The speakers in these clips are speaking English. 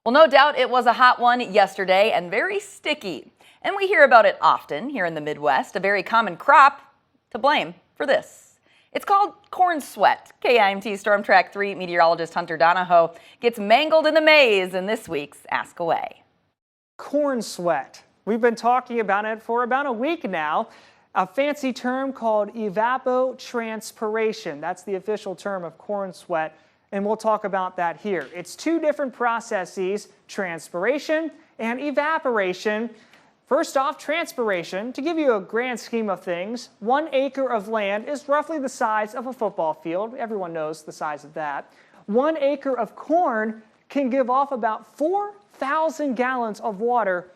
Well, no doubt it was a hot one yesterday and very sticky. And we hear about it often here in the Midwest, a very common crop to blame for this. It's called corn sweat. KIMT StormTrack 3 meteorologist Hunter Donahoe gets mangled in the maize in this week's Ask Away. Corn sweat. We've been talking about it for about a week now. A fancy term called evapotranspiration. That's the official term of corn sweat, and we'll talk about that here. It's two different processes, transpiration and evaporation. First off, transpiration. To give you a grand scheme of things, 1 acre of land is roughly the size of a football field. Everyone knows the size of that. 1 acre of corn can give off about 4,000 gallons of water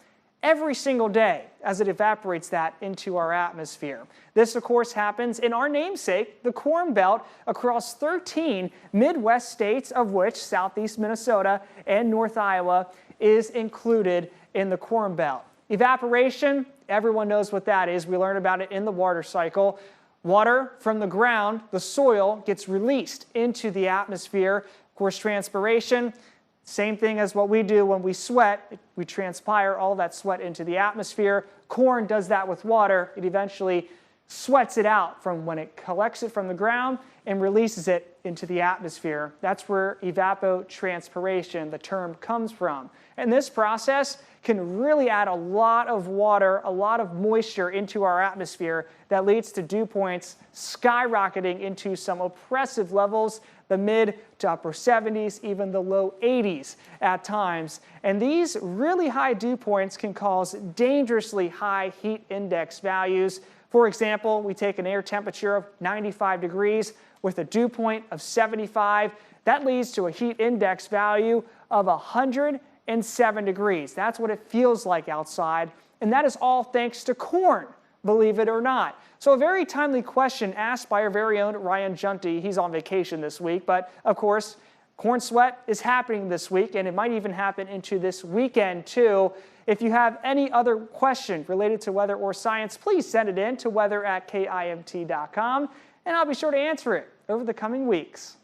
every single day as it evaporates that into our atmosphere. This, of course, happens in our namesake, the Corn Belt, across 13 Midwest states, of which Southeast Minnesota and North Iowa is included in the Corn Belt. Evaporation, everyone knows what that is. We learned about it in the water cycle. Water from the ground, the soil, gets released into the atmosphere. Of course, transpiration, same thing as what we do when we sweat. We transpire all that sweat into the atmosphere. Corn does that with water. It eventually sweats it out from when it collects it from the ground and releases it into the atmosphere. That's where evapotranspiration, the term, comes from. And this process can really add a lot of water, a lot of moisture into our atmosphere that leads to dew points skyrocketing into some oppressive levels, the mid to upper 70s, even the low 80s at times. And these really high dew points can cause dangerously high heat index values. For example, we take an air temperature of 95 degrees with a dew point of 75. That leads to a heat index value of 107 degrees. That's what it feels like outside. And that is all thanks to corn, believe it or not. So a very timely question asked by our very own Ryan Junty. He's on vacation this week, but of course, corn sweat is happening this week, and it might even happen into this weekend too. If you have any other question related to weather or science, please send it in to weather@kimt.com, and I'll be sure to answer it over the coming weeks.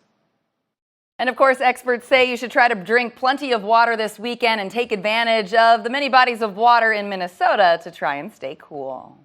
And of course, experts say you should try to drink plenty of water this weekend and take advantage of the many bodies of water in Minnesota to try and stay cool.